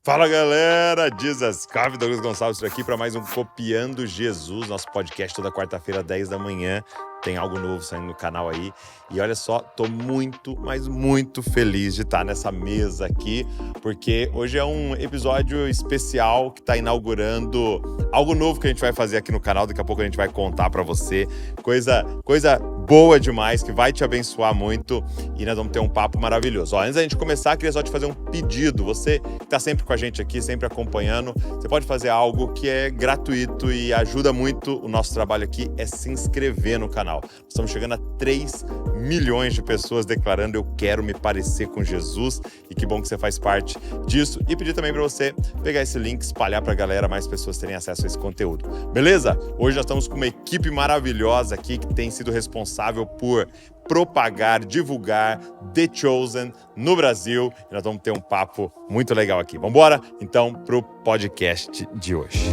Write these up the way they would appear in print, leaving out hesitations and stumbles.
Fala galera, Jesus Cave, Douglas Gonçalves aqui para mais um Copiando Jesus, nosso podcast toda quarta-feira, 10 da manhã. Tem algo novo saindo no canal aí. E olha só, tô muito, mas muito feliz de estar nessa mesa aqui, porque hoje é um episódio especial que tá inaugurando algo novo que a gente vai fazer aqui no canal. Daqui a pouco a gente vai contar para você. Coisa boa demais, que vai te abençoar muito e nós vamos ter um papo maravilhoso. Ó, antes da gente começar, queria só te fazer um pedido. Você que tá sempre com a gente aqui, sempre acompanhando, você pode fazer algo que é gratuito e ajuda muito o nosso trabalho aqui, é se inscrever no canal. Nós estamos chegando a 3 milhões de pessoas declarando eu quero me parecer com Jesus, e que bom que você faz parte disso. E pedir também para você pegar esse link, espalhar para a galera, mais pessoas terem acesso a esse conteúdo. Beleza? Hoje nós estamos com uma equipe maravilhosa aqui que tem sido responsável por propagar, divulgar The Chosen no Brasil. E nós vamos ter um papo muito legal aqui. Vamos embora, então, para o podcast de hoje.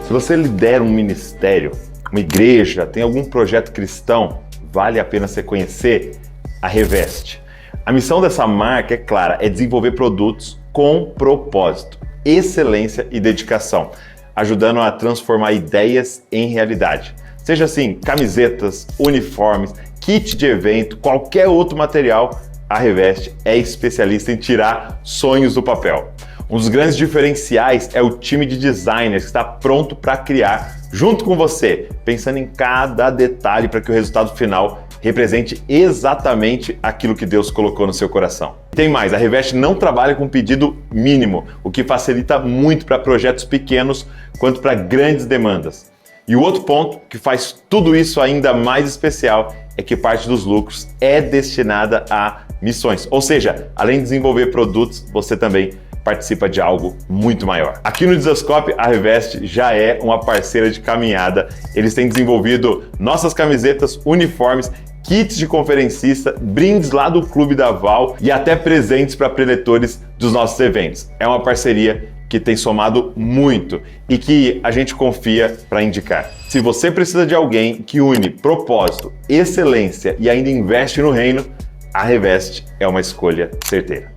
Se você lidera um ministério, uma igreja, tem algum projeto cristão, vale a pena você conhecer a Reveste. A missão dessa marca é clara, é desenvolver produtos com propósito, excelência e dedicação, ajudando a transformar ideias em realidade. Seja assim, camisetas, uniformes, kit de evento, qualquer outro material, a Reveste é especialista em tirar sonhos do papel. Um dos grandes diferenciais é o time de designers que está pronto para criar junto com você, pensando em cada detalhe para que o resultado final represente exatamente aquilo que Deus colocou no seu coração. Tem mais, a Reveste não trabalha com pedido mínimo, o que facilita muito para projetos pequenos quanto para grandes demandas. E o outro ponto que faz tudo isso ainda mais especial é que parte dos lucros é destinada a missões. Ou seja, além de desenvolver produtos, você também participa de algo muito maior. Aqui no Dizascope, a Reveste já é uma parceira de caminhada. Eles têm desenvolvido nossas camisetas, uniformes, kits de conferencista, brindes lá do Clube da Val e até presentes para preletores dos nossos eventos. É uma parceria que tem somado muito e que a gente confia para indicar. Se você precisa de alguém que une propósito, excelência e ainda investe no reino, a Reveste é uma escolha certeira.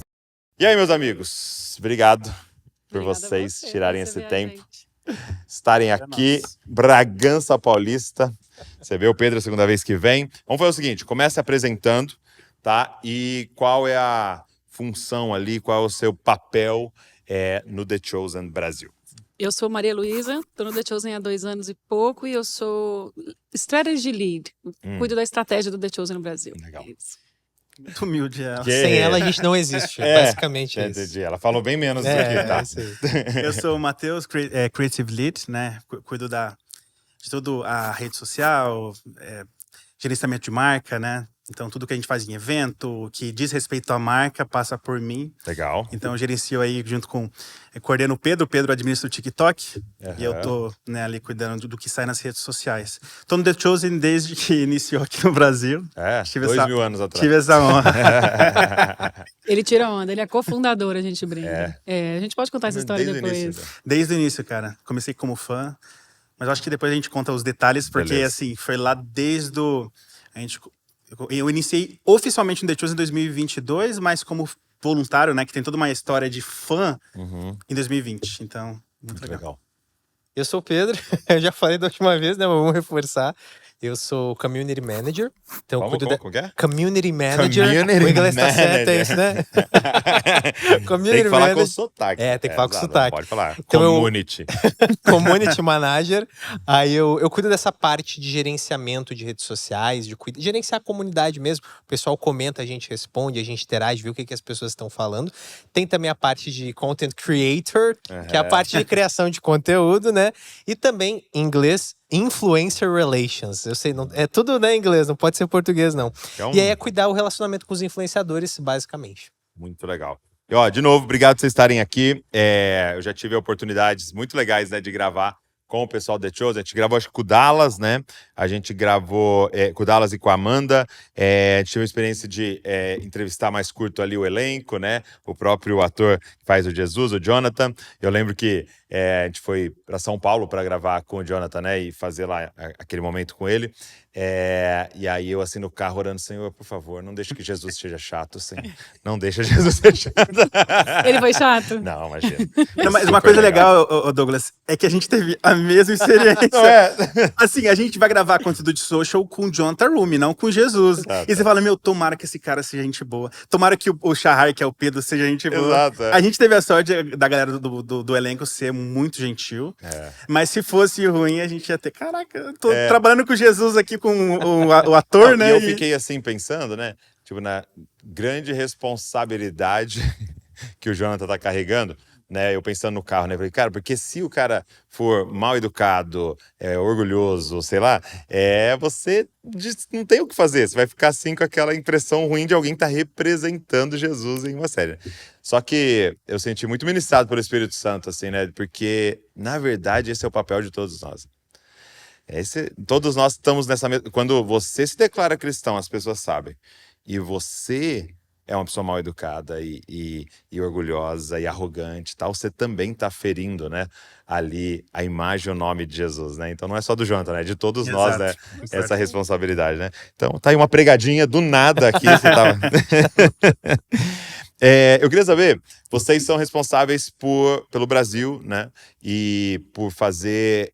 E aí, meus amigos? Obrigado por vocês tirarem esse tempo, estarem aqui, Bragança Paulista. Você vê o Pedro a segunda vez que vem. Vamos fazer o seguinte, comece apresentando, tá? E qual é a função ali, qual é o seu papel no The Chosen Brasil? Eu sou Maria Luísa, estou no The Chosen há 2 anos e pouco e eu sou Strategy Lead, cuido da estratégia do The Chosen no Brasil. Legal. Muito humilde ela. Sem ela a gente não existe, basicamente é isso. Entendi. Ela falou bem menos do que tá. Eu sou o Matheus, Creative Lead, né? Cuido de toda a rede social, gerenciamento de marca, né? Então tudo que a gente faz em evento, que diz respeito à marca, passa por mim. Legal. Então eu gerencio aí junto com, coordeno o Pedro administra o TikTok, e eu tô, né, ali cuidando do que sai nas redes sociais. Tô no The Chosen desde que iniciou aqui no Brasil. 2.000 anos atrás. Tive essa honra. Ele tira onda, ele é cofundador, a gente brinca. A gente pode contar essa história depois. Desde o início, cara. Comecei como fã, mas eu acho que depois a gente conta os detalhes, porque assim, foi lá desde o... Eu iniciei oficialmente no The Chosen em 2022, mas como voluntário, né? Que tem toda uma história de fã em 2020. Então, muito legal. Eu sou o Pedro, eu já falei da última vez, né? Mas vamos reforçar. Eu sou Community Manager. Então, como é? Community Manager. Community o inglês tá Manager. certo, é isso, né? Community tem que falar com sotaque. Tem que falar com sotaque. Pode falar. Então, Community. Community Manager. Aí eu cuido dessa parte de gerenciamento de redes sociais, de gerenciar a comunidade mesmo. O pessoal comenta, a gente responde, a gente interage, vê o que as pessoas estão falando. Tem também a parte de Content Creator, que é a parte de criação de conteúdo, né? E também, em inglês, Influencer Relations. Eu sei, não, é tudo em inglês, não pode ser português, não. Então, e aí é cuidar o relacionamento com os influenciadores, basicamente. Muito legal. E, de novo, obrigado por vocês estarem aqui. Eu já tive oportunidades muito legais, né, de gravar com o pessoal do The Chosen. A gente gravou, acho que com o Dallas, né? A gente gravou com o Dallas e com a Amanda. A gente teve a experiência de entrevistar mais curto ali o elenco, né? O próprio ator que faz o Jesus, o Jonathan. Eu lembro que a gente foi para São Paulo para gravar com o Jonathan, né? E fazer lá aquele momento com ele. E aí eu assim no carro orando, Senhor, por favor, não deixe que Jesus seja chato, Senhor. Não deixa Jesus ser chato. Ele foi chato? Não, imagina. Não, mas uma coisa legal, Douglas, é que a gente teve a mesma experiência. Não é? Assim, a gente vai gravar conteúdo de social com o Jonathan Rumi, não com Jesus. Exato. E você fala, meu, tomara que esse cara seja gente boa. Tomara que o Shahar, que é o Pedro, seja gente boa. Exato, A gente teve a sorte da galera do elenco ser muito gentil. Mas se fosse ruim, a gente ia ter, caraca, eu tô trabalhando com Jesus aqui, com o ator, né? E eu fiquei assim pensando, né? Tipo, na grande responsabilidade que o Jonathan tá carregando, né? Eu pensando no carro, né? Falei, cara, porque se o cara for mal educado, orgulhoso, sei lá, você não tem o que fazer. Você vai ficar assim com aquela impressão ruim de alguém que tá representando Jesus em uma série. Só que eu senti muito ministrado pelo Espírito Santo, assim, né? Porque, na verdade, esse é o papel de todos nós. Todos nós estamos nessa mesma... Quando você se declara cristão, as pessoas sabem. E você é uma pessoa mal educada e orgulhosa e arrogante e tal, você também está ferindo, né, ali a imagem e o nome de Jesus, né? Então não é só do Jonathan, né? De todos nós, né? Essa responsabilidade, né? Então tá aí uma pregadinha do nada aqui. Você tava... eu queria saber, vocês são responsáveis pelo Brasil, né? E por fazer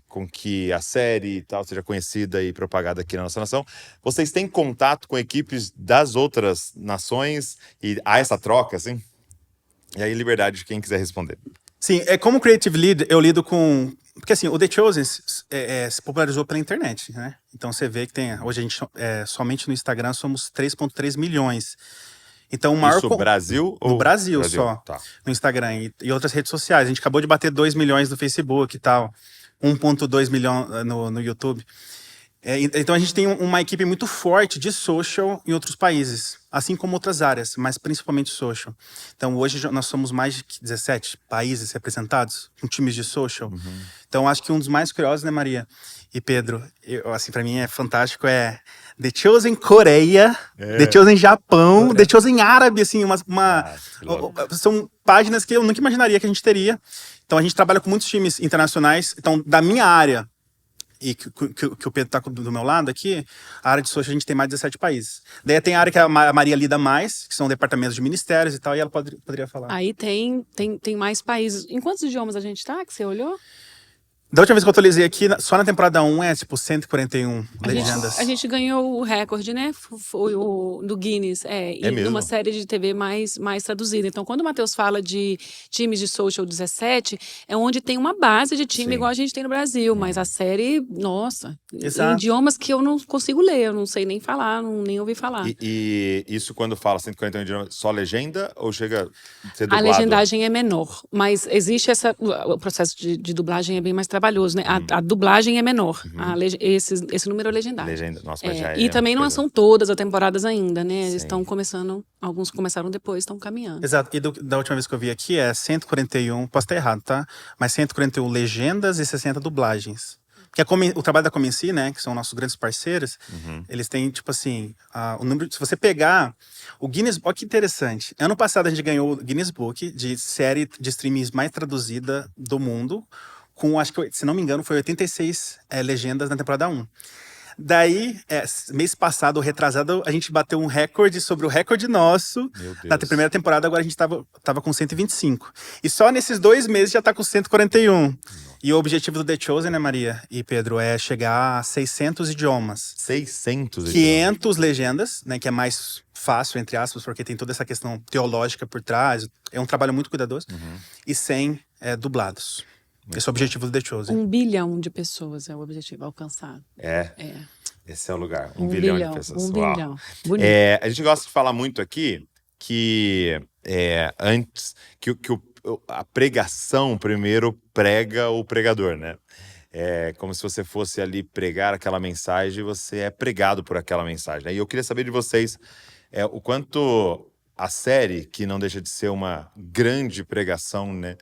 com que a série e tal seja conhecida e propagada aqui na nossa nação. Vocês têm contato com equipes das outras nações e há essa troca, assim? E aí, liberdade de quem quiser responder. Sim, como Creative Lead, eu lido com... Porque assim, o The Chosen se popularizou pela internet, né? Então você vê que hoje a gente, somente no Instagram, somos 3,3 milhões. Então, o maior... Isso, Brasil? No Brasil só. Tá. No Instagram e outras redes sociais. A gente acabou de bater 2 milhões no Facebook e tal. 1,2 milhão no YouTube. Então, a gente tem uma equipe muito forte de social em outros países. Assim como outras áreas, mas principalmente social. Então, hoje nós somos mais de 17 países representados com times de social. Uhum. Então, acho que um dos mais curiosos, né, Maria e Pedro? Assim, pra mim é fantástico, The Chosen Coreia, The Chosen Japão, The Chosen Árabe, assim, são páginas que eu nunca imaginaria que a gente teria. Então a gente trabalha com muitos times internacionais. Então, da minha área, e que o Pedro tá do meu lado aqui, a área de social a gente tem mais de 17 países. Daí tem a área que a Maria lida mais, que são departamentos de ministérios e tal, e ela poderia falar. Aí tem mais países. Em quantos idiomas a gente tá, que você olhou? Da última vez que eu atualizei aqui, só na temporada 1 tipo 141 legendas. A gente ganhou o recorde, né? Foi do Guinness. E numa série de TV mais traduzida. Então, quando o Matheus fala de times de social 17, é onde tem uma base de time igual a gente tem no Brasil. Mas a série, nossa, em idiomas que eu não consigo ler, eu não sei nem falar, nem ouvir falar. E isso quando fala 141 idiomas, só legenda ou chega a ser dublado? A legendagem é menor, mas existe o processo de dublagem é bem mais trabalhoso, né? A dublagem é menor. Esse número é legendário. Nossa, mas e também não são todas as temporadas ainda, né? Eles estão começando, alguns começaram depois, estão caminhando. Exato. E da última vez que eu vi aqui 141, posso estar errado, tá? Mas 141 legendas e 60 dublagens. Porque o trabalho da Comenci, né, que são nossos grandes parceiros, eles têm, tipo assim, o número... Se você pegar o Guinness... Olha que interessante. Ano passado a gente ganhou o Guinness Book de série de streamings mais traduzida do mundo, com, acho que, se não me engano, foi 86 legendas na temporada 1. Daí, mês passado, ou retrasado, a gente bateu um recorde sobre o recorde nosso. Na primeira temporada, agora a gente tava com 125. E só nesses 2 meses já tá com 141. E o objetivo do The Chosen, né, Maria e Pedro, é chegar a 600 idiomas. 600 500 legendas, né, que é mais fácil, entre aspas, porque tem toda essa questão teológica por trás. É um trabalho muito cuidadoso. E 100 dublados. Esse é o objetivo do The Chosen. 1 bilhão de pessoas é o objetivo alcançado. Esse é o lugar. 1 bilhão de pessoas. 1 bilhão. Bonito. A gente gosta de falar muito aqui que antes que a pregação primeiro prega o pregador, né? É como se você fosse ali pregar aquela mensagem e você é pregado por aquela mensagem, né? E eu queria saber de vocês o quanto a série, que não deixa de ser uma grande pregação, né,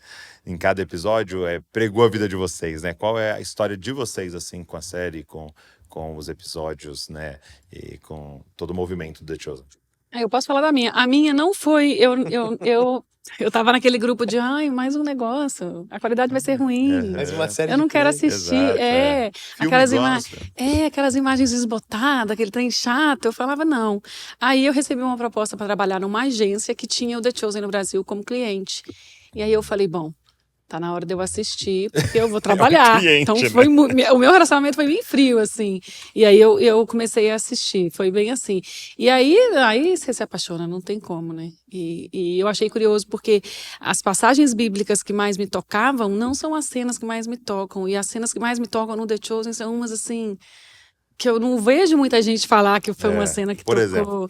em cada episódio, pregou a vida de vocês, né? Qual é a história de vocês, assim, com a série, com os episódios, né, e com todo o movimento do The Chosen? Eu posso falar da minha. A minha não foi. Eu tava naquele grupo de, mais um negócio, a qualidade vai ser ruim. Mais uma série Eu não de quero coisas. assistir. Exato, Aquelas imagens esbotadas, aquele trem chato. Eu falava, não. Aí eu recebi uma proposta para trabalhar numa agência que tinha o The Chosen no Brasil como cliente. E aí eu falei, bom, tá na hora de eu assistir, porque eu vou trabalhar. cliente, Então né? o meu relacionamento foi bem frio, assim. E aí eu comecei a assistir, foi bem assim. E aí você se apaixona, não tem como, né? E eu achei curioso, porque as passagens bíblicas que mais me tocavam não são as cenas que mais me tocam. E as cenas que mais me tocam no The Chosen são umas, assim, que eu não vejo muita gente falar que foi uma cena que por tocou. exemplo?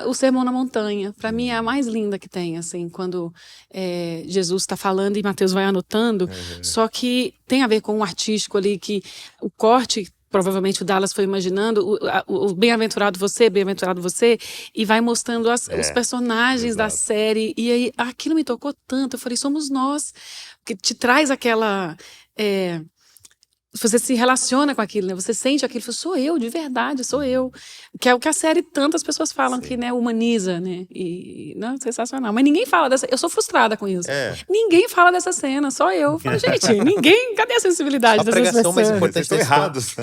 O Sermão na Montanha, para mim é a mais linda que tem, assim, quando Jesus está falando e Mateus vai anotando, só que tem a ver com o artístico ali, que o corte, provavelmente o Dallas foi imaginando, o bem-aventurado você, e vai mostrando os personagens da série, e aí aquilo me tocou tanto, eu falei, somos nós, que te traz aquela... você se relaciona com aquilo, né? Você sente aquilo, sou eu, de verdade, sou eu. Que é o que a série tantas pessoas falam, que, né, humaniza, né? E não, sensacional. Mas ninguém fala dessa... Eu sou frustrada com isso. Ninguém fala dessa cena, só eu. Eu falo, gente, ninguém... Cadê a sensibilidade dessas pessoas? A pregação mais importante Vocês estão errados.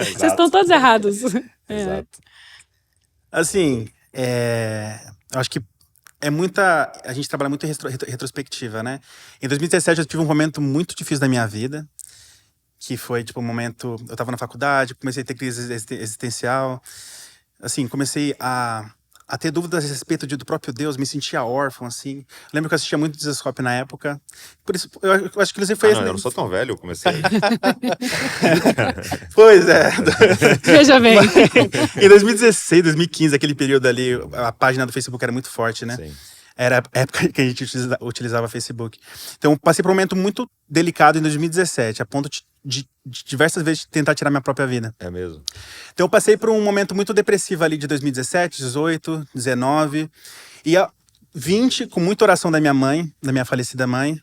Vocês estão todos errados. Exato. Assim, eu acho que a gente trabalha muito em retrospectiva, né? Em 2017 eu tive um momento muito difícil da minha vida, que foi, tipo, um momento... Eu tava na faculdade, comecei a ter crise existencial. Assim, comecei a ter dúvidas a respeito do próprio Deus, me sentia órfão, assim. Eu lembro que eu assistia muito Desescope na época. Por isso, eu acho que inclusive foi... Não, eu não sou tão velho, eu comecei... Pois é. Veja bem. Em 2016, 2015, aquele período ali, a página do Facebook era muito forte, né? Sim. Era a época que a gente utilizava Facebook. Então, eu passei por um momento muito delicado em 2017, a ponto de diversas vezes tentar tirar minha própria vida. É mesmo? Então, eu passei por um momento muito depressivo ali de 2017, 18, 19. E a 20, com muita oração da minha falecida mãe,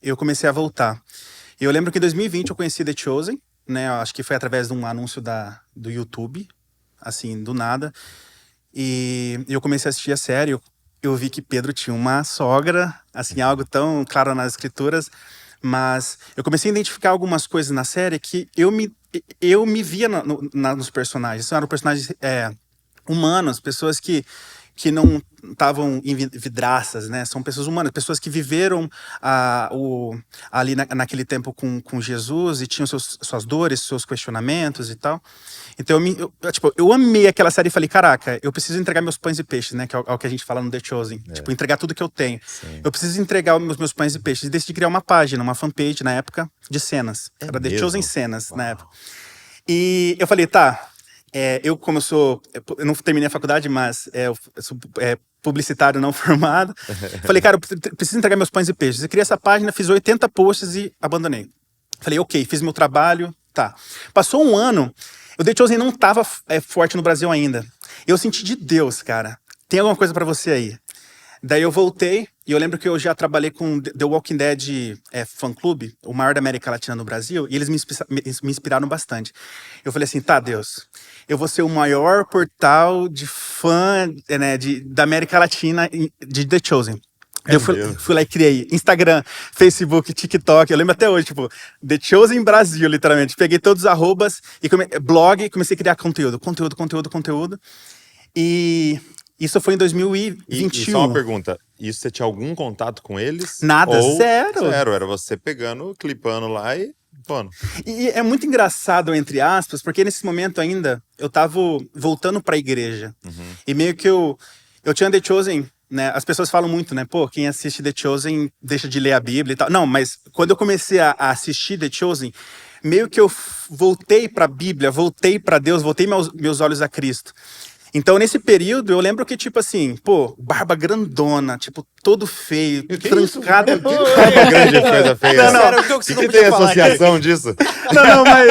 eu comecei a voltar. Eu lembro que em 2020 eu conheci The Chosen, né? Eu acho que foi através de um anúncio do YouTube, assim, do nada. E eu comecei a assistir a série. Eu vi que Pedro tinha uma sogra, assim, algo tão claro nas escrituras, mas eu comecei a identificar algumas coisas na série que eu me via nos personagens. Eram personagens humanos, pessoas que não estavam em vidraças, né? São pessoas humanas, pessoas que viveram ali naquele tempo com Jesus e tinham suas dores, seus questionamentos e tal. Então eu amei aquela série e falei, caraca, eu preciso entregar meus pães e peixes, né? Que é o que a gente fala no The Chosen. Tipo, entregar tudo que eu tenho. Sim. Eu preciso entregar os meus pães e peixes. E decidi criar uma página, uma fanpage na época de cenas. Era The Chosen Cenas na época. E eu falei, tá... eu não terminei a faculdade, mas eu sou publicitário não formado. Falei, cara, eu preciso entregar meus pães e peixes. Eu criei essa página, fiz 80 posts e abandonei. Falei, ok, fiz meu trabalho, tá. Passou um ano, o The Chosen não tava forte no Brasil ainda. Eu senti de Deus, cara, tem alguma coisa pra você aí. Daí eu voltei, e eu lembro que eu já trabalhei com The Walking Dead Fan Club, o maior da América Latina no Brasil, e eles me inspiraram bastante. Eu falei assim, tá, Deus, eu vou ser o maior portal de fã, né, da América Latina de The Chosen. Eu fui lá e criei Instagram, Facebook, TikTok, eu lembro até hoje, tipo, The Chosen Brasil, literalmente. Peguei todos os arrobas, blog, comecei a criar conteúdo. E... Isso foi em 2021. E só uma pergunta, isso você tinha algum contato com eles? Nada, zero. Zero, era você pegando, clipando lá e... Mano. E é muito engraçado, entre aspas, porque nesse momento ainda eu tava voltando pra igreja. E meio que eu tinha The Chosen, né? As pessoas falam muito, né? Pô, quem assiste The Chosen deixa de ler a Bíblia e tal. Não, mas quando eu comecei a assistir The Chosen, meio que eu voltei pra Bíblia, voltei pra Deus, voltei meus olhos a Cristo. Então, nesse período, eu lembro que, tipo assim, pô, barba grandona, tipo, todo feio, trancado. Barba grande é coisa feia. Não, Era o que eu O que não tem podia falar aqui. associação disso? Não, mas...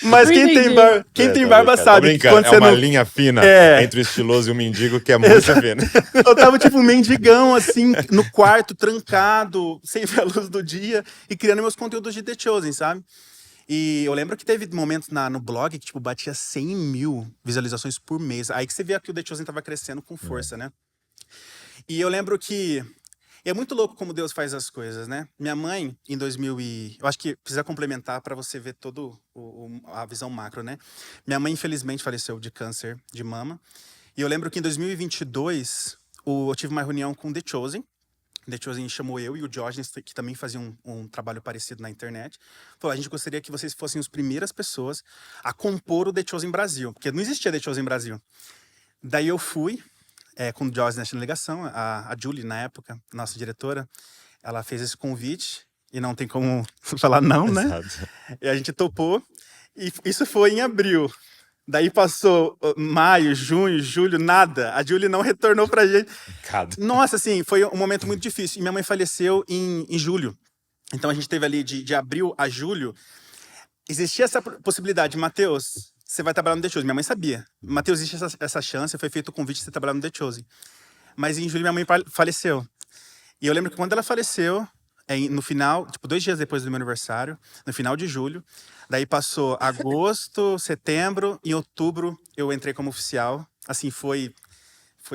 Mas Não quem tem entendi. barba, quem tem barba Tô sabe que brincando. quando É você uma não... linha fina É. entre o estiloso e o mendigo que é muito fina. Eu tava tipo um mendigão, assim, no quarto, trancado, sem ver a luz do dia, e criando meus conteúdos de The Chosen, sabe? E eu lembro que teve momentos no blog que, tipo, batia 100 mil visualizações por mês. Aí que você via que o The Chosen tava crescendo com força, né? E eu lembro que... É muito louco como Deus faz as coisas, né? Minha mãe, em 2000 e... Eu acho que precisa complementar para você ver todo a visão macro, né? Minha mãe, infelizmente, faleceu de câncer de mama. E eu lembro que em 2022, eu tive uma reunião com The Chosen. The Chosen chamou eu e o Diógenes, que também faziam um trabalho parecido na internet. Falou, a gente gostaria que vocês fossem as primeiras pessoas a compor o The Chosen Brasil. Porque não existia The Chosen Brasil. Daí eu fui, com o Diógenes na ligação. A Julie, na época, nossa diretora, ela fez esse convite. E não tem como falar não, né? Exato. E a gente topou. E isso foi em abril. Daí passou maio, junho, julho, nada. A Julie não retornou pra gente. Nossa, assim, foi um momento muito difícil. E minha mãe faleceu em julho. Então a gente teve ali de abril a julho. Existia essa possibilidade. Mateus, você vai trabalhar no The Chosen. Minha mãe sabia. Mateus, existe essa chance. Foi feito o convite de você trabalhar no The Chosen. Mas em julho minha mãe faleceu. E eu lembro que quando ela faleceu, no final, tipo 2 dias depois do meu aniversário, no final de julho, daí passou agosto, setembro, em outubro eu entrei como oficial. Assim, foi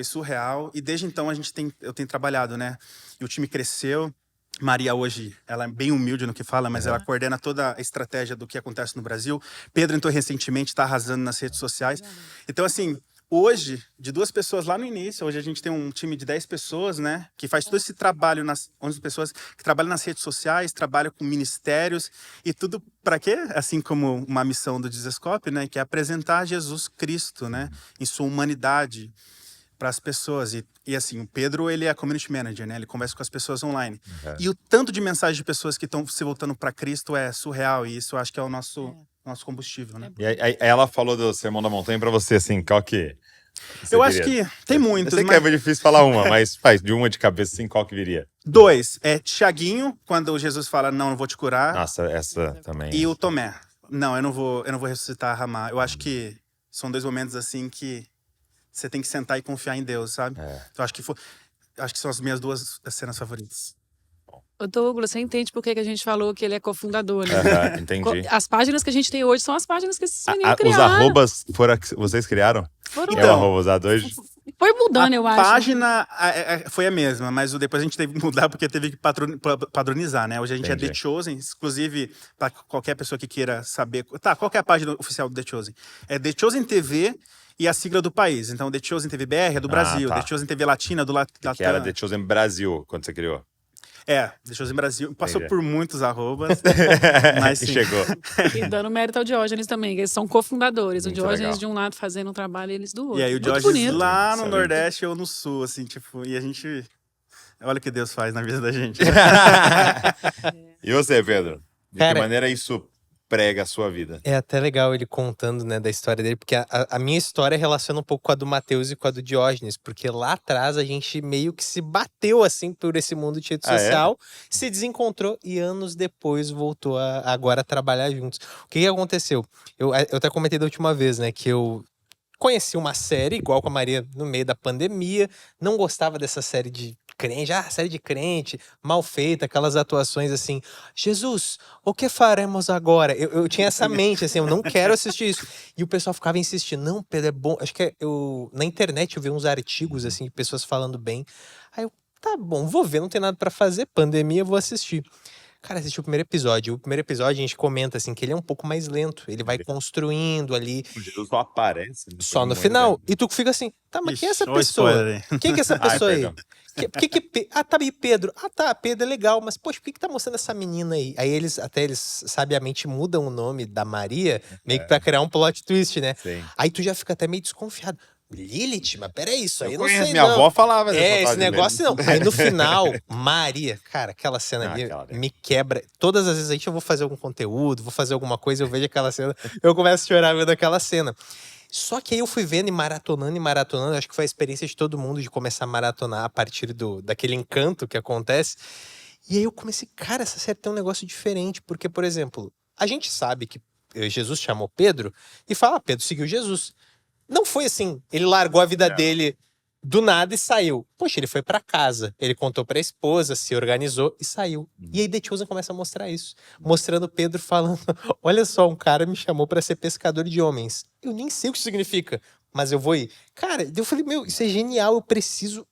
surreal. E desde então eu tenho trabalhado, né? E o time cresceu. Maria hoje, ela é bem humilde no que fala, mas ela coordena toda a estratégia do que acontece no Brasil. Pedro entrou recentemente, está arrasando nas redes sociais. Então, assim, hoje, de 2 pessoas lá no início, hoje a gente tem um time de 10 pessoas, né? Que faz todo esse trabalho, 11 pessoas que trabalham nas redes sociais, trabalham com ministérios e tudo para quê? Assim como uma missão do Dizescope, né? Que é apresentar Jesus Cristo, né? Em sua humanidade para as pessoas. E assim, o Pedro, ele é community manager, né? Ele conversa com as pessoas online. E o tanto de mensagens de pessoas que estão se voltando para Cristo é surreal. E isso eu acho que é o nosso combustível, né? E aí, ela falou do Sermão da Montanha pra você, assim, qual que... Eu acho que tem muitos, Eu sei mas... que é difícil falar uma, mas faz de uma de cabeça, assim, qual que viria? 2, Tiaguinho, quando Jesus fala, não vou te curar. Nossa, essa também. E o Tomé. Não, eu não vou ressuscitar a Ramá. Eu acho que são 2 momentos, assim, que você tem que sentar e confiar em Deus, sabe? Eu acho que são as minhas 2 cenas favoritas. Ô Douglas, você entende por que a gente falou que ele é cofundador, né? Entendi. As páginas que a gente tem hoje são as páginas que esses meninos criaram. Os arrobas foram que vocês criaram? Foram. É o arroba usado hoje? Foi mudando, eu acho. A página foi a mesma, mas depois a gente teve que mudar porque teve que padronizar, né? Hoje a gente é The Chosen, inclusive para qualquer pessoa que queira saber. Tá, qual que é a página oficial do The Chosen? É The Chosen TV e a sigla do país. Então, The Chosen TV BR é do Brasil, tá. The Chosen TV Latina do Latam. Que era The Chosen Brasil, quando você criou. The Chosen Brasil. Passou por muitos arrobas, mas sim. E chegou. E dando mérito ao Diógenes também, que eles são cofundadores. Muito o Diógenes legal. de um lado fazendo um trabalho e eles do outro. E aí o Muito Diógenes bonito. lá no Nordeste ou no Sul, assim, tipo, e a gente... Olha o que Deus faz na vida da gente. E você, Pedro? De Cara, que maneira isso prega a sua vida? É até legal ele contando, né, da história dele, porque a minha história relaciona um pouco com a do Mateus e com a do Diógenes, porque lá atrás a gente meio que se bateu, assim, por esse mundo de rede social, se desencontrou e anos depois voltou a agora trabalhar juntos. O que aconteceu? Eu até comentei da última vez, né, que eu conheci uma série, igual com a Maria, no meio da pandemia, não gostava dessa série de crente, série de crente, mal feita, aquelas atuações assim, Jesus, o que faremos agora? Eu tinha essa mente, assim, eu não quero assistir isso. E o pessoal ficava insistindo, não, Pedro, é bom. Acho que na internet eu vi uns artigos, assim, de pessoas falando bem. Aí eu, tá bom, vou ver, não tem nada pra fazer, pandemia, vou assistir. Cara, assisti o primeiro episódio. O primeiro episódio a gente comenta assim que ele é um pouco mais lento. Ele vai construindo ali. O Jesus só aparece. Só no final. E tu fica assim, tá, mas quem é essa pessoa? Quem que é essa pessoa aí? Tá aí Pedro. Tá, Pedro é legal, mas poxa, por que tá mostrando essa menina aí? Aí eles sabiamente mudam o nome da Maria, meio que pra criar um plot twist, né? Sim. Aí tu já fica até meio desconfiado. Lilith? Mas peraí, isso aí eu não conheço, sei minha não. avó falava esse negócio não. Aí no final, Maria, cara, aquela cena ali me quebra. Todas as vezes aí eu vou fazer algum conteúdo, vou fazer alguma coisa, eu vejo aquela cena, eu começo a chorar vendo aquela cena. Só que aí eu fui vendo e maratonando, acho que foi a experiência de todo mundo de começar a maratonar a partir daquele encanto que acontece. E aí eu comecei, cara, essa série tem um negócio diferente, porque, por exemplo, a gente sabe que Jesus chamou Pedro e fala, Pedro seguiu Jesus. Não foi assim, ele largou a vida dele do nada e saiu. Poxa, ele foi pra casa, ele contou pra esposa, se organizou e saiu. E aí The Chosen começa a mostrar isso, mostrando Pedro falando, olha só, um cara me chamou pra ser pescador de homens. Eu nem sei o que isso significa, mas eu vou ir. Cara, eu falei, meu, isso é genial, eu preciso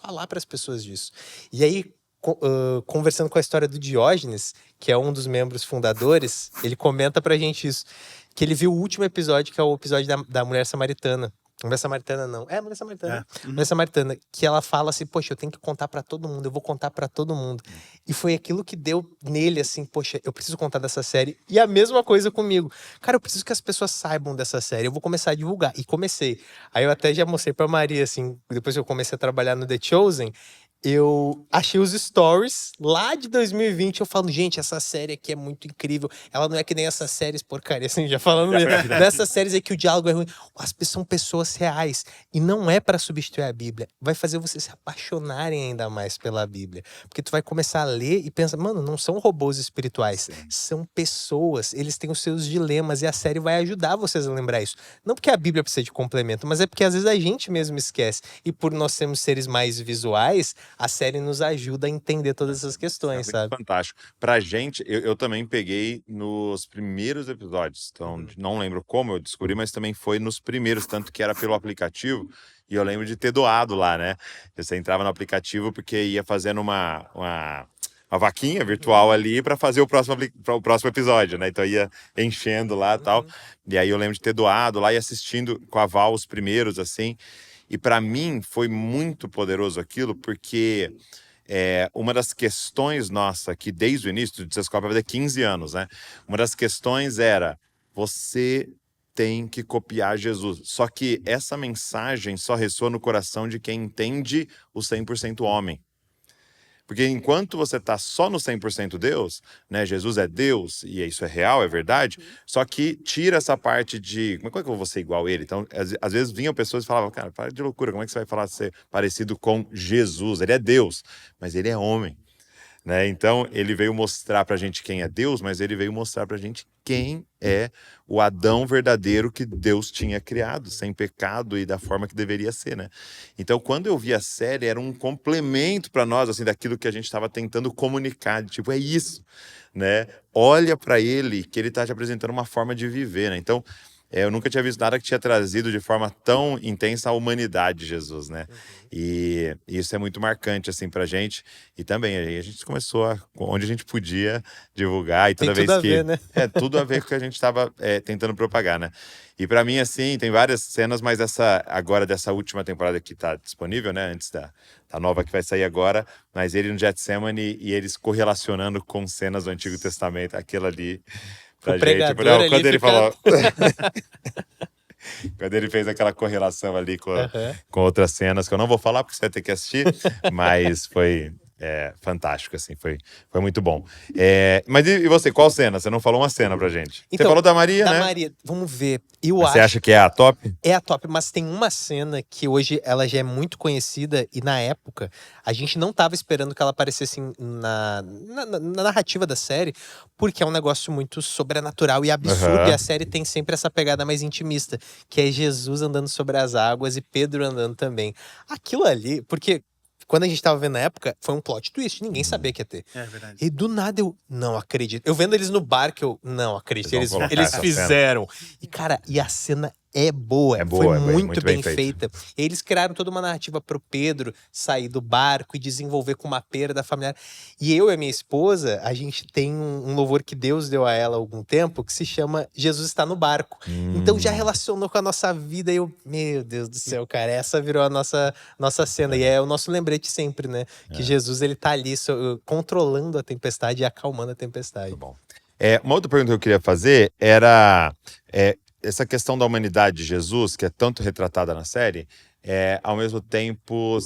falar pras pessoas disso. E aí, conversando com a história do Diógenes, que é um dos membros fundadores, ele comenta pra gente isso, que ele viu o último episódio, que é o episódio da Mulher Samaritana. Mulher Samaritana não. É, Mulher Samaritana. Mulher Samaritana, que ela fala assim, poxa, eu tenho que contar pra todo mundo, eu vou contar pra todo mundo. E foi aquilo que deu nele, assim, poxa, eu preciso contar dessa série. E a mesma coisa comigo. Cara, eu preciso que as pessoas saibam dessa série, eu vou começar a divulgar. E comecei. Aí eu até já mostrei pra Maria, assim, depois que eu comecei a trabalhar no The Chosen, eu achei os stories lá de 2020, eu falo, gente, essa série aqui é muito incrível. Ela não é que nem essas séries porcaria, assim, já falando mesmo. Nessas séries aí que o diálogo é ruim. São pessoas reais. E não é pra substituir a Bíblia. Vai fazer vocês se apaixonarem ainda mais pela Bíblia. Porque tu vai começar a ler e pensa, mano, não são robôs espirituais. São pessoas. Eles têm os seus dilemas e a série vai ajudar vocês a lembrar isso. Não porque a Bíblia precisa de complemento, mas é porque às vezes a gente mesmo esquece. E por nós sermos seres mais visuais, a série nos ajuda a entender todas essas questões, sabe? Fantástico. Pra gente, eu também peguei nos primeiros episódios. Então, não lembro como eu descobri, mas também foi nos primeiros, tanto que era pelo aplicativo. E eu lembro de ter doado lá, né? Você entrava no aplicativo porque ia fazendo uma vaquinha virtual ali para fazer o próximo episódio, né? Então ia enchendo lá e tal. E aí eu lembro de ter doado lá e assistindo com a Val os primeiros, assim. E para mim foi muito poderoso aquilo, porque uma das questões nossa, que desde o início, o Desescope vai fazer 15 anos, né? Uma das questões era, você tem que copiar Jesus. Só que essa mensagem só ressoa no coração de quem entende o 100% homem. Porque enquanto você está só no 100% Deus, né, Jesus é Deus, e isso é real, é verdade, só que tira essa parte de, como é que eu vou ser igual a ele? Então, às vezes vinham pessoas e falavam, cara, para de loucura, como é que você vai falar ser parecido com Jesus? Ele é Deus, mas ele é homem. Né? Então, ele veio mostrar pra gente quem é Deus, mas ele veio mostrar pra gente quem é o Adão verdadeiro que Deus tinha criado, sem pecado e da forma que deveria ser, né? Então, quando eu vi a série, era um complemento para nós, assim, daquilo que a gente estava tentando comunicar, tipo, é isso, né? Olha para ele, que ele está te apresentando uma forma de viver, né? Então, eu nunca tinha visto nada que tinha trazido de forma tão intensa a humanidade de Jesus, né? E isso é muito marcante, assim, pra gente. E também, aí a gente começou onde a gente podia divulgar. E toda Tem vez tudo a que... ver, né? tudo a ver com o que a gente estava tentando propagar, né? E pra mim, assim, tem várias cenas, mas agora dessa última temporada que tá disponível, né? Antes da nova que vai sair agora. Mas ele no Getsemane e eles correlacionando com cenas do Antigo Testamento. Aquilo ali... O pregador ali quando ele fica... falou... Quando ele fez aquela correlação ali com outras cenas, que eu não vou falar porque você vai ter que assistir, mas foi fantástico, assim, foi muito bom. Mas e você, qual cena? Você não falou uma cena pra gente. Então, você falou da Maria, né? Da Maria, vamos ver. Você acha que é a top? É a top, mas tem uma cena que hoje ela já é muito conhecida e na época a gente não tava esperando que ela aparecesse na narrativa da série, porque é um negócio muito sobrenatural e absurdo, e a série tem sempre essa pegada mais intimista, que é Jesus andando sobre as águas e Pedro andando também. Aquilo ali, porque quando a gente tava vendo na época, foi um plot twist, ninguém sabia que ia ter. É verdade. E do nada eu não acredito. Eu vendo eles no barco, eu não acredito. Vocês Eles fizeram. E cara, e a cena é boa. Foi muito bem feita. Eles criaram toda uma narrativa pro Pedro sair do barco e desenvolver com uma perda familiar. E eu e a minha esposa, a gente tem um louvor que Deus deu a ela há algum tempo, que se chama Jesus Está no Barco. Então já relacionou com a nossa vida e eu, meu Deus do céu, cara, essa virou a nossa cena. E é o nosso lembrete sempre, né? Que Jesus, ele tá ali controlando a tempestade e acalmando a tempestade. Muito bom. Uma outra pergunta que eu queria fazer era... essa questão da humanidade de Jesus, que é tanto retratada na série, ao mesmo tempo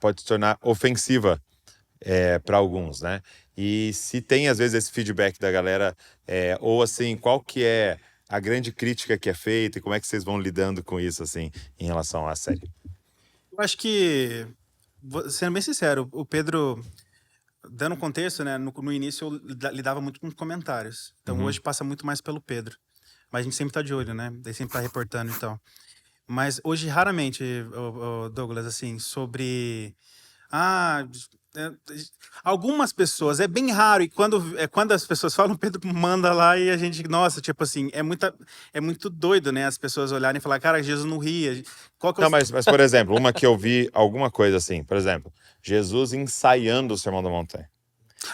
pode se tornar ofensiva para alguns, né? E se tem, às vezes, esse feedback da galera, ou assim, qual que é a grande crítica que é feita e como é que vocês vão lidando com isso, assim, em relação à série? Eu acho que, sendo bem sincero, o Pedro, dando contexto, né, no início eu lidava muito com comentários. Então hoje passa muito mais pelo Pedro. Mas a gente sempre tá de olho, né? Daí sempre tá reportando e tal. Mas hoje, raramente, Douglas, assim, sobre... é, algumas pessoas, é bem raro, e quando as pessoas falam, o Pedro manda lá e a gente, nossa, tipo assim, é muito doido, né? As pessoas olharem e falar, cara, Jesus não ria. Qual que é Não, mas, por exemplo, uma que eu vi alguma coisa assim, por exemplo, Jesus ensaiando o Sermão da Montanha.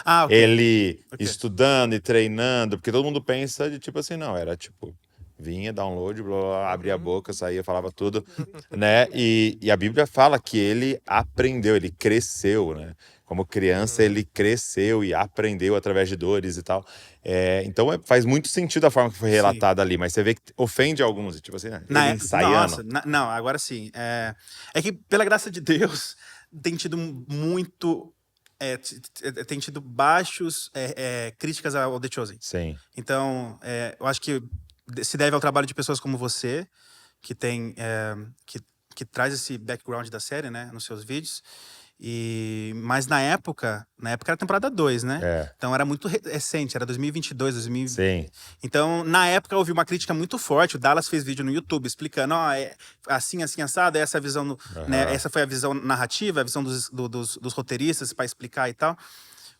Ah, ok. Ele Ok. estudando e treinando, porque todo mundo pensa de tipo assim, não, era tipo, vinha, download, blá, blá, blá, abria a boca, saía, falava tudo, né? E a Bíblia fala que ele aprendeu, ele cresceu, né? Como criança, ele cresceu e aprendeu através de dores e tal. Então faz muito sentido a forma que foi Sim. relatada ali, mas você vê que ofende alguns, tipo assim, ele Na ensaiando. Nossa, não, agora sim. É que, pela graça de Deus, tem tido muito. Tem tido baixos críticas ao The Chosen. Sim. Então, eu acho que se deve ao trabalho de pessoas como você, que tem que traz esse background da série, né, nos seus vídeos. Mas na época era a temporada 2, né? Então era muito recente, era 2022, 2020. Sim. Então, na época, houve uma crítica muito forte. O Dallas fez vídeo no YouTube explicando, assim, assado, essa visão, né? Essa foi a visão narrativa, a visão dos roteiristas para explicar e tal.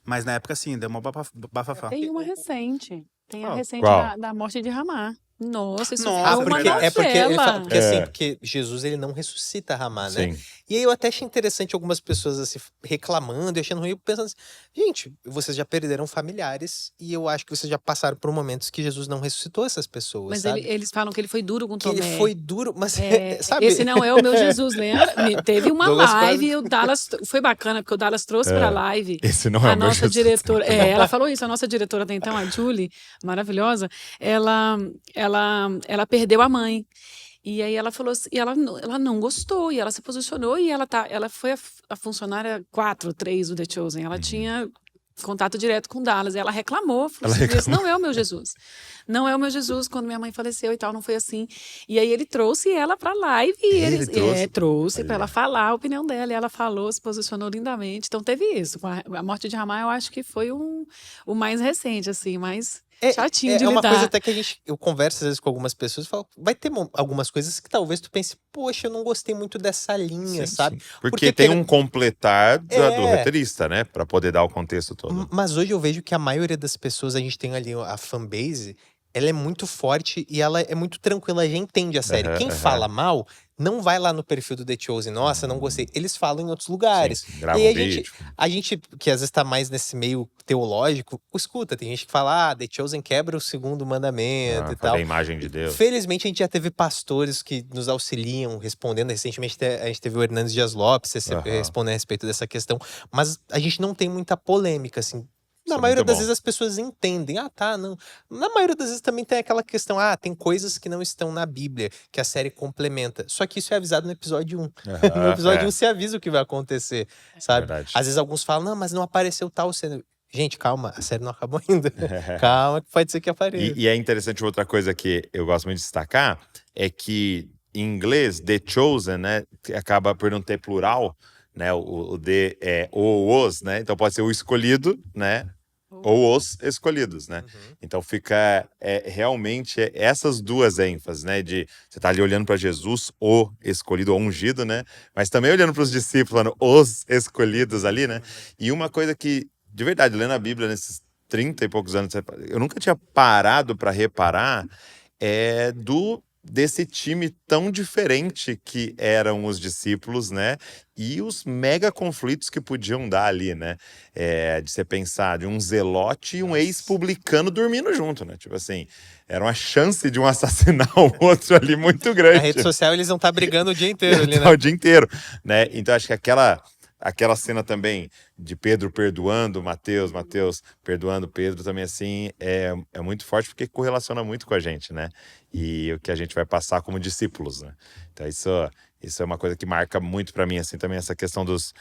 Mas na época, sim, deu uma bafafá. Tem uma recente. Tem a recente Qual? da morte de Ramá. Nossa, isso Nossa, foi uma porque ele fala, novela. porque assim, porque Jesus ele não ressuscita Ramá, né? Sim. E aí eu até achei interessante algumas pessoas assim reclamando e achando ruim, pensando assim, gente, vocês já perderam familiares e eu acho que vocês já passaram por momentos que Jesus não ressuscitou essas pessoas, Mas sabe? eles falam que ele foi duro com Que Tomé. ele foi duro, mas sabe? Esse não é o meu Jesus, lembra? Teve uma Douglas live quase- e o Dallas foi bacana, porque o Dallas trouxe pra live Esse não é a o meu nossa Jesus. diretora. Ela falou isso, a nossa diretora até então, a Julie, maravilhosa, ela perdeu a mãe. E aí ela falou assim, e ela não gostou, e ela se posicionou, e ela foi a funcionária 4, 3 do The Chosen. Ela tinha contato direto com o Dallas. E ela reclamou, falou assim, esse não é o meu Jesus. Não é o meu Jesus, quando minha mãe faleceu e tal, não foi assim. E aí ele trouxe ela pra live e Ele trouxe? trouxe Olha. pra ela falar a opinião dela. E ela falou, se posicionou lindamente. Então teve isso. Com a morte de Ramá, eu acho que foi o mais recente, assim, mais chatinho de É uma lidar. coisa até que eu converso às vezes com algumas pessoas e falo, vai ter algumas coisas que talvez tu pense, poxa, eu não gostei muito dessa linha, Sim, sabe? sim. Porque tem um completar do É. roteirista, né? Pra poder dar o contexto todo. Mas hoje eu vejo que a maioria das pessoas, a gente tem ali a fanbase, ela é muito forte e ela é muito tranquila, já entende a série. Quem fala mal, não vai lá no perfil do The Chosen, nossa, não gostei. Eles falam em outros lugares. Sim, grava E aí um vídeo. a gente, que às vezes tá mais nesse meio teológico, escuta, tem gente que fala, The Chosen quebra o segundo mandamento e Fazer tal. a imagem de Deus. Felizmente a gente já teve pastores que nos auxiliam respondendo. Recentemente a gente teve o Hernandes Dias Lopes respondendo a respeito dessa questão. Mas a gente não tem muita polêmica, assim. Na Isso é maioria muito das bom. vezes as pessoas entendem. Não. Na maioria das vezes também tem aquela questão, tem coisas que não estão na Bíblia, que a série complementa. Só que isso é avisado no episódio 1. No episódio 1 se avisa o que vai acontecer, sabe? Verdade. Às vezes alguns falam, não, mas não apareceu tal cena. Gente, calma, a série não acabou ainda. Calma, que pode ser que apareça. E é interessante outra coisa que eu gosto muito de destacar, é que em inglês, The Chosen, né? Acaba por não ter plural, né? O The é o os, né? Então pode ser o escolhido, né? Ou os escolhidos, né? Então fica realmente essas duas ênfases, né? De você tá ali olhando para Jesus, o escolhido, o ungido, né? Mas também olhando para os discípulos, falando os escolhidos ali, né? E uma coisa que, de verdade, lendo a Bíblia nesses 30 e poucos anos, eu nunca tinha parado para reparar desse time tão diferente que eram os discípulos, né? E os mega conflitos que podiam dar ali, né? De você pensar de um zelote e um ex-publicano dormindo junto, né? Tipo assim, era uma chance de um assassinar o outro ali muito grande. Na rede social eles vão estar brigando o dia inteiro ali, né? O dia inteiro, né? Então acho que aquela cena também de Pedro perdoando Mateus perdoando Pedro também, assim, é muito forte porque correlaciona muito com a gente, né? E o que a gente vai passar como discípulos, né? Então isso é uma coisa que marca muito pra mim, assim, também essa questão dos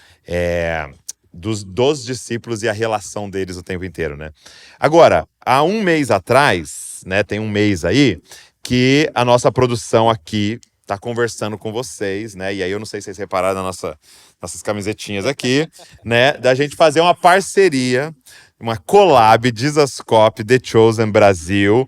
discípulos e a relação deles o tempo inteiro, né? Agora, há um mês atrás, né? Tem um mês aí que a nossa produção aqui tá conversando com vocês, né? E aí eu não sei se vocês repararam nossas camisetinhas aqui, né? Da gente fazer uma parceria, uma collab, Dizascope, The Chosen Brasil,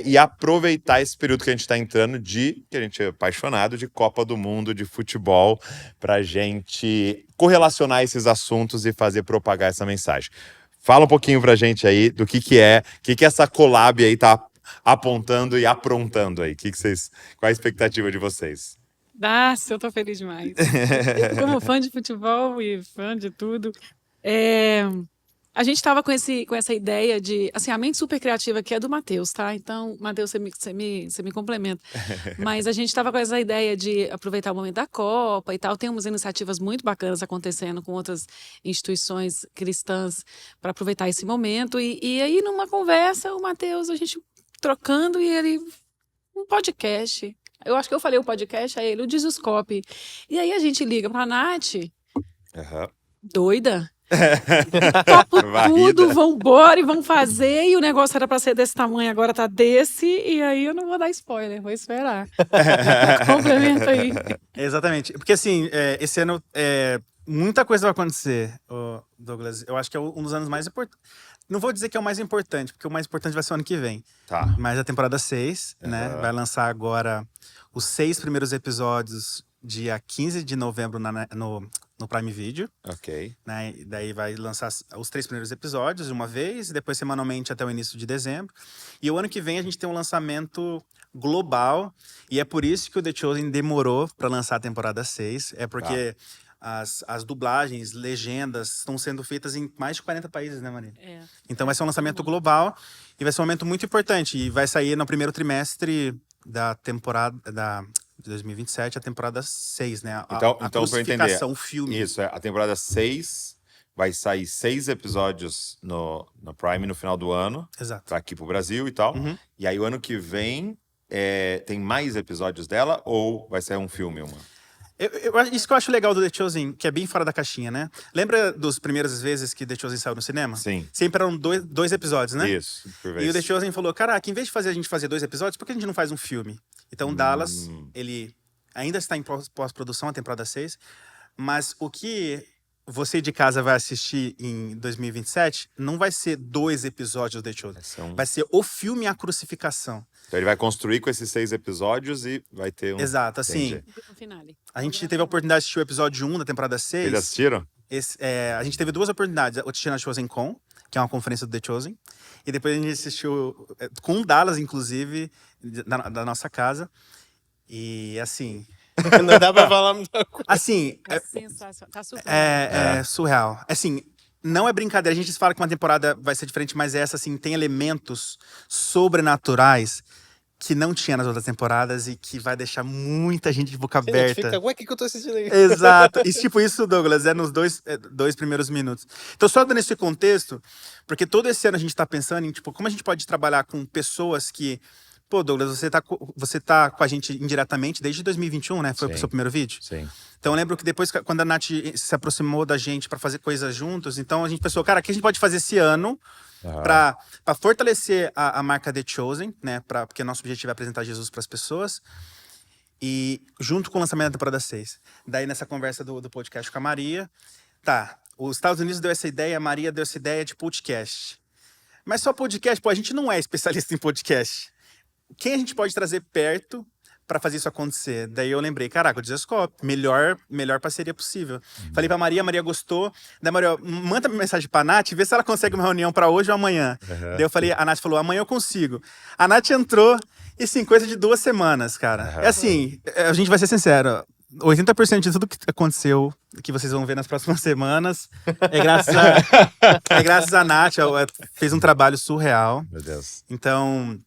e aproveitar esse período que a gente está entrando que a gente é apaixonado de Copa do Mundo, de futebol, pra gente correlacionar esses assuntos e fazer propagar essa mensagem. Fala um pouquinho pra gente aí do que essa collab aí tá apontando e aprontando aí. Qual a expectativa de vocês? Nossa, eu tô feliz demais. Como fã de futebol e fã de tudo. A gente estava com essa ideia de, assim, a mente super criativa que é do Matheus, tá? Então, Matheus, você me complementa. Mas a gente estava com essa ideia de aproveitar o momento da Copa e tal. Tem umas iniciativas muito bacanas acontecendo com outras instituições cristãs para aproveitar esse momento. E aí, numa conversa, o Matheus, a gente trocando e ele, um podcast. Eu acho que eu falei o podcast, aí ele, o Dizascope. E aí a gente liga pra Nath, doida. Topo tudo, vambora e vamos fazer. E o negócio era pra ser desse tamanho, agora tá desse. E aí eu não vou dar spoiler, vou esperar. Complementa aí. Exatamente. Porque assim, esse ano muita coisa vai acontecer, Douglas. Eu acho que é um dos anos mais importantes. Não vou dizer que é o mais importante, porque o mais importante vai ser o ano que vem. Tá. Mas a temporada 6, né? Vai lançar agora os 6 primeiros episódios dia 15 de novembro no Prime Video. Ok. Né? E daí vai lançar os 3 primeiros episódios de uma vez, e depois semanalmente até o início de dezembro. E o ano que vem a gente tem um lançamento global, e é por isso que o The Chosen demorou para lançar a temporada 6. É porque as dublagens, legendas estão sendo feitas em mais de 40 países, né, Maria? Então vai ser um lançamento global e vai ser um momento muito importante. E vai sair no primeiro trimestre da temporada de 2027, a temporada 6, né? Então para entender, o filme. Isso, a temporada 6 vai sair 6 episódios no Prime no final do ano. Exato. Pra aqui pro Brasil e tal. Uhum. E aí o ano que vem tem mais episódios dela ou vai ser um filme, Isso que eu acho legal do The Chosen, que é bem fora da caixinha, né? Lembra das primeiras vezes que The Chosen saiu no cinema? Sim. Sempre eram dois episódios, né? Isso, por vez. E o The Chosen falou, caraca, em vez de a gente fazer 2 episódios, por que a gente não faz um filme? Então Dallas, ele ainda está em pós-produção, a temporada 6, mas o que você de casa vai assistir em 2027 não vai ser 2 episódios do The Chosen. Vai ser o filme A Crucificação. Então ele vai construir com esses 6 episódios e vai ter um... Exato, assim. A gente teve a oportunidade de assistir o episódio 1 da temporada 6. Eles assistiram? A gente teve 2 oportunidades. O Assistir na Chosen Con, que é uma conferência do The Chosen. E depois a gente assistiu com o Dallas, inclusive, da nossa casa. E assim... Não dá pra falar muita coisa. Assim... É sensacional. Tá super. É surreal. Assim... Não é brincadeira, a gente fala que uma temporada vai ser diferente, mas essa, assim, tem elementos sobrenaturais que não tinha nas outras temporadas e que vai deixar muita gente de boca aberta. Ué, o que eu tô assistindo aí? Exato. E tipo isso, Douglas, nos dois primeiros minutos. Então, só dando esse contexto, porque todo esse ano a gente tá pensando em, tipo, como a gente pode trabalhar com pessoas que... Pô, Douglas, você tá com a gente indiretamente desde 2021, né? Foi o seu primeiro vídeo? Sim. Então eu lembro que depois, quando a Nath se aproximou da gente para fazer coisas juntos, então a gente pensou, cara, o que a gente pode fazer esse ano para fortalecer a marca The Chosen, né? Porque nosso objetivo é apresentar Jesus para as pessoas. E junto com o lançamento da temporada 6. Daí nessa conversa do podcast com a Maria, os Estados Unidos deu essa ideia, a Maria deu essa ideia de podcast. Mas só podcast, a gente não é especialista em podcast. Quem a gente pode trazer perto para fazer isso acontecer? Daí eu lembrei, caraca, o Dizascope, melhor parceria possível. Falei pra Maria, a Maria gostou. Daí, Maria, manda mensagem pra Nath, vê se ela consegue uma reunião para hoje ou amanhã. Daí eu falei, a Nath falou, amanhã eu consigo. A Nath entrou, e sim, coisa de 2 semanas, cara. É assim, a gente vai ser sincero, 80% de tudo que aconteceu, que vocês vão ver nas próximas semanas, é graças a Nath, ela fez um trabalho surreal. Meu Deus. Então...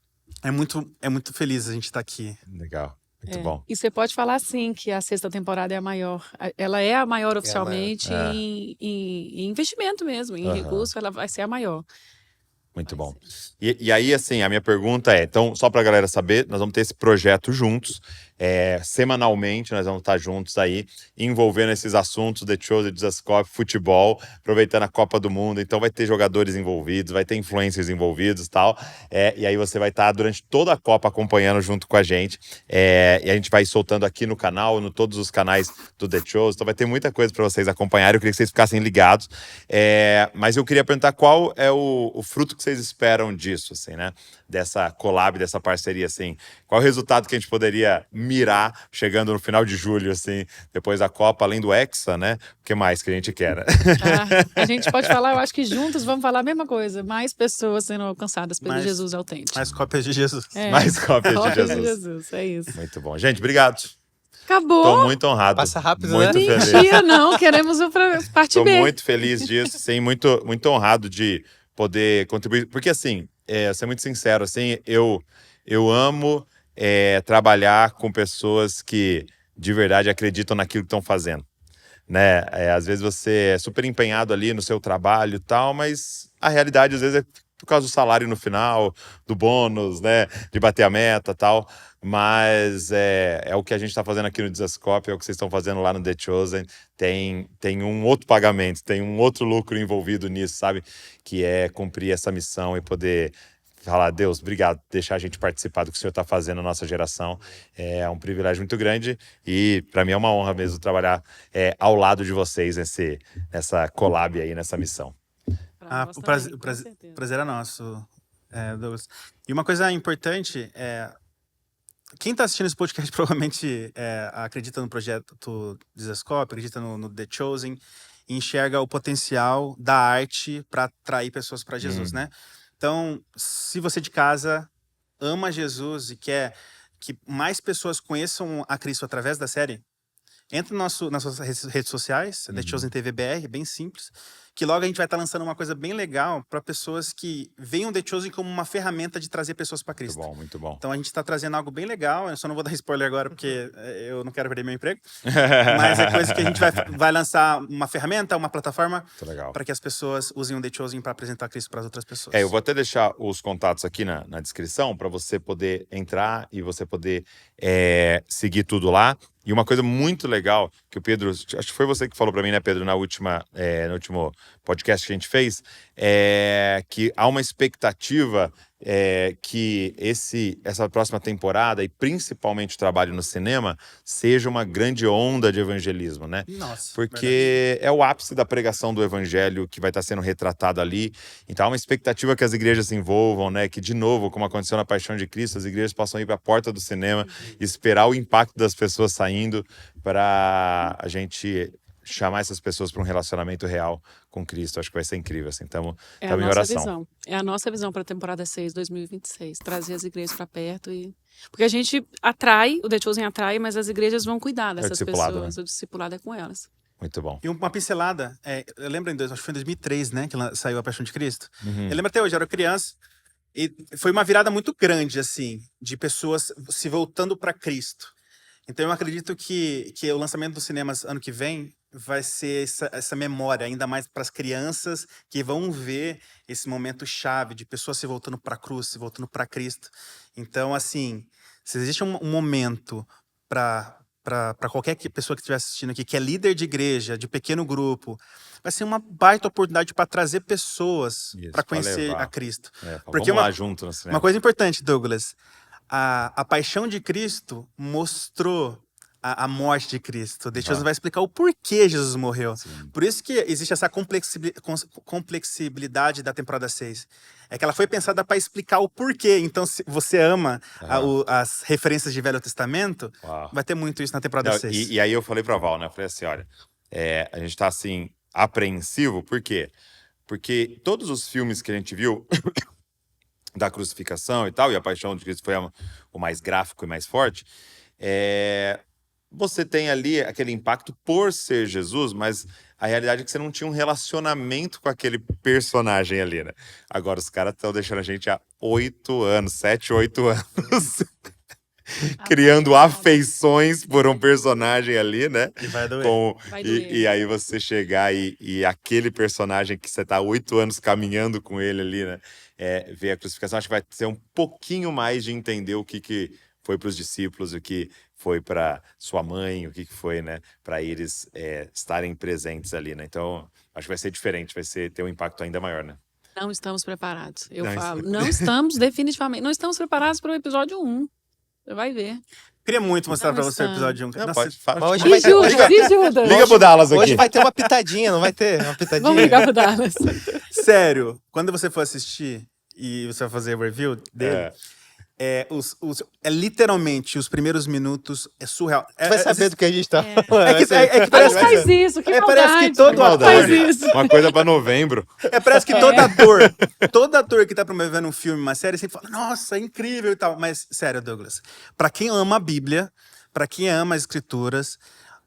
É muito feliz a gente estar aqui. Legal, muito bom. E você pode falar sim que a 6ª temporada é a maior. Ela é a maior oficialmente em investimento mesmo, em recurso, ela vai ser a maior. Muito bom. E aí, assim, a minha pergunta é, então, só pra galera saber, nós vamos ter esse projeto juntos, semanalmente nós vamos estar juntos aí, envolvendo esses assuntos, The Chosen, Zascope, futebol, aproveitando a Copa do Mundo, então vai ter jogadores envolvidos, vai ter influencers envolvidos e tal, e aí você vai estar durante toda a Copa acompanhando junto com a gente, e a gente vai soltando aqui no canal, no todos os canais do The Chosen, então vai ter muita coisa pra vocês acompanharem, eu queria que vocês ficassem ligados, mas eu queria perguntar qual é o fruto que vocês esperam disso, assim, né? Dessa collab, dessa parceria, assim. Qual o resultado que a gente poderia mirar chegando no final de julho, assim, depois da Copa, além do Hexa, né? O que mais que a gente quer, né? A gente pode falar, eu acho que juntos vamos falar a mesma coisa. Mais pessoas sendo alcançadas pelo Jesus autêntico. Mais cópias de Jesus. Mais cópias de Jesus. É isso. Muito bom. Gente, obrigado. Acabou. Tô muito honrado. Passa rápido, muito né? feliz. Mentira, não. Queremos o parte Tô B. muito feliz disso, sim, muito, muito honrado de poder contribuir. Porque, assim, ser muito sincero, assim, eu amo trabalhar com pessoas que de verdade acreditam naquilo que estão fazendo, né? Às vezes você é super empenhado ali no seu trabalho e tal, mas a realidade às vezes é por causa do salário no final, do bônus, né? De bater a meta e tal. Mas é o que a gente está fazendo aqui no Dizascope, é o que vocês estão fazendo lá no The Chosen. Tem um outro pagamento, tem um outro lucro envolvido nisso, sabe? Que é cumprir essa missão e poder falar, Deus, obrigado por deixar a gente participar do que o Senhor está fazendo na nossa geração. É um privilégio muito grande e para mim é uma honra mesmo trabalhar ao lado de vocês nessa collab aí, nessa missão. O prazer é nosso, Douglas. E uma coisa importante quem está assistindo esse podcast provavelmente acredita no projeto Dizascope, acredita no The Chosen e enxerga o potencial da arte para atrair pessoas para Jesus, né? Então, se você de casa ama Jesus e quer que mais pessoas conheçam a Cristo através da série, entra nas nossas redes sociais, The Chosen TV BR, bem simples, que logo a gente vai estar lançando uma coisa bem legal para pessoas que veem o The Chosen como uma ferramenta de trazer pessoas para Cristo. Muito bom, muito bom. Então a gente está trazendo algo bem legal, eu só não vou dar spoiler agora porque eu não quero perder meu emprego, mas é coisa que a gente vai lançar uma ferramenta, uma plataforma para que as pessoas usem o The Chosen para apresentar Cristo para as outras pessoas. Eu vou até deixar os contatos aqui na descrição para você poder entrar e você poder seguir tudo lá. E uma coisa muito legal que o Pedro, acho que foi você que falou para mim, né, Pedro, no último podcast que a gente fez, que há uma expectativa que essa próxima temporada, e principalmente o trabalho no cinema, seja uma grande onda de evangelismo, né? Nossa, porque verdade. é o ápice da pregação do evangelho que vai estar sendo retratado ali. Então há uma expectativa que as igrejas se envolvam, né? Que, de novo, como aconteceu na Paixão de Cristo, as igrejas possam ir para a porta do cinema e esperar o impacto das pessoas saindo para a gente chamar essas pessoas para um relacionamento real com Cristo. Acho que vai ser incrível, assim. Estamos em oração. Visão. É a nossa visão para a temporada 6, 2026. Trazer as igrejas para perto e... Porque a gente atrai, o The Chosen atrai, mas as igrejas vão cuidar dessas pessoas. Né? O discipulado é com elas. Muito bom. E uma pincelada, eu lembro acho que foi em 2003, né, que saiu A Paixão de Cristo. Eu lembro até hoje, eu era criança, e foi uma virada muito grande, assim, de pessoas se voltando para Cristo. Então eu acredito que o lançamento dos cinemas ano que vem vai ser essa memória, ainda mais para as crianças que vão ver esse momento chave de pessoas se voltando para a cruz, se voltando para Cristo. Então, assim, se existe um momento para qualquer pessoa que estiver assistindo aqui, que é líder de igreja, de pequeno grupo, vai ser uma baita oportunidade para trazer pessoas para conhecer a Cristo. Porque vamos lá junto no cinema. Uma coisa importante, Douglas, a Paixão de Cristo mostrou a morte de Cristo. The Chosen vai explicar o porquê Jesus morreu. Sim. Por isso que existe essa complexibilidade da temporada 6. É que ela foi pensada para explicar o porquê. Então, se você ama as referências de Velho Testamento, vai ter muito isso na temporada 6. E aí eu falei pra Val, né? Eu falei assim, olha, a gente tá assim, apreensivo, por quê? Porque todos os filmes que a gente viu da crucificação e tal, e a Paixão de Cristo foi o mais gráfico e mais forte, você tem ali aquele impacto por ser Jesus, mas a realidade é que você não tinha um relacionamento com aquele personagem ali, né? Agora os caras estão deixando a gente há 8 anos, 7, 8 anos criando afeições por um personagem ali, né? E vai doer. E aí você chegar e aquele personagem que você tá 8 anos caminhando com ele ali, né? Ver a crucificação, acho que vai ser um pouquinho mais de entender o que foi para os discípulos, o que foi para sua mãe, o que foi, né, para eles estarem presentes ali, né? Então, acho que vai ser diferente, ter um impacto ainda maior, né? Não estamos preparados, não estamos definitivamente, não estamos preparados para o episódio 1. Você vai ver. Queria muito mostrar pra você o episódio 1. Não, pode falar. Hoje E Judas? Liga pro Dallas aqui. Hoje vai ter uma pitadinha, não vai ter? Uma pitadinha? Vamos ligar pro Dallas. Sério, quando você for assistir e você vai fazer o review dele, literalmente os primeiros minutos é surreal. Você vai saber do que a gente tá falando. que Parece faz isso, que maldade. Parece que todo ator faz isso. Uma coisa pra novembro. Parece que todo ator que tá promovendo um filme, uma série, sempre fala, nossa, é incrível e tal. Mas, sério, Douglas, pra quem ama a Bíblia, pra quem ama as escrituras,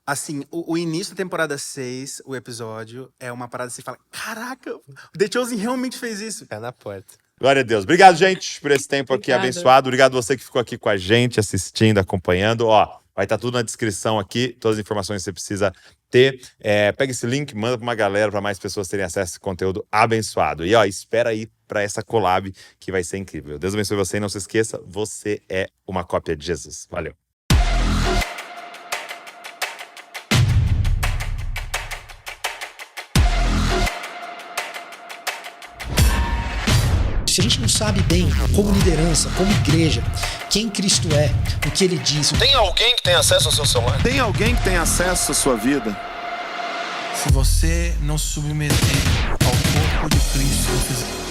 assim, o início da temporada 6, o episódio, é uma parada que você fala, caraca, o The Chosen realmente fez isso. Fica na porta. Glória a Deus. Obrigado, gente, por esse tempo aqui Obrigada. abençoado. Obrigado você que ficou aqui com a gente, assistindo, acompanhando. Ó, vai estar tudo na descrição aqui, todas as informações que você precisa ter. Pega esse link, manda pra uma galera, para mais pessoas terem acesso a esse conteúdo abençoado. E, ó, espera aí para essa collab que vai ser incrível. Deus abençoe você e não se esqueça, você é uma cópia de Jesus. Valeu. Se a gente não sabe bem, como liderança, como igreja, quem Cristo é, o que ele diz. Tem alguém que tem acesso ao seu celular? Tem alguém que tem acesso à sua vida? Se você não se submeter ao corpo de Cristo, eu fiz...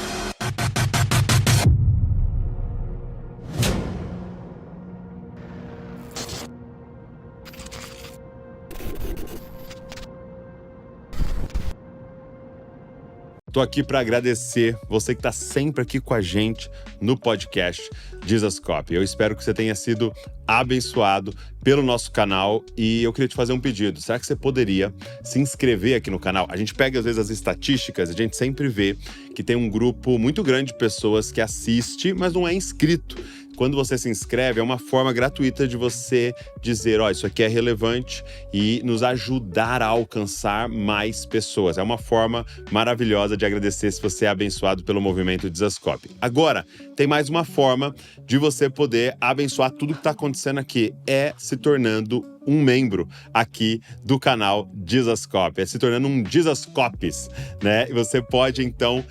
Tô aqui para agradecer você que tá sempre aqui com a gente no podcast Jesus Cop. Eu espero que você tenha sido abençoado pelo nosso canal e eu queria te fazer um pedido. Será que você poderia se inscrever aqui no canal? A gente pega às vezes as estatísticas, a gente sempre vê que tem um grupo muito grande de pessoas que assiste, mas não é inscrito. Quando você se inscreve, é uma forma gratuita de você dizer, ó, isso aqui é relevante e nos ajudar a alcançar mais pessoas. É uma forma maravilhosa de agradecer se você é abençoado pelo movimento Dizascope. Agora, tem mais uma forma de você poder abençoar tudo que está acontecendo aqui. É se tornando um membro aqui do canal Dizascope, se tornando um Dizascopes, né? E você pode, então,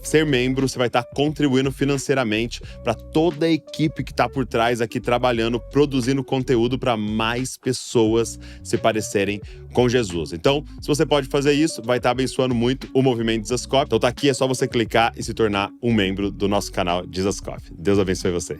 ser membro, você vai estar contribuindo financeiramente para toda a equipe que está por trás aqui trabalhando, produzindo conteúdo para mais pessoas se parecerem com Jesus. Então, se você pode fazer isso, vai estar abençoando muito o movimento Dizascope. Então tá aqui, é só você clicar e se tornar um membro do nosso canal Dizascope. Deus abençoe você.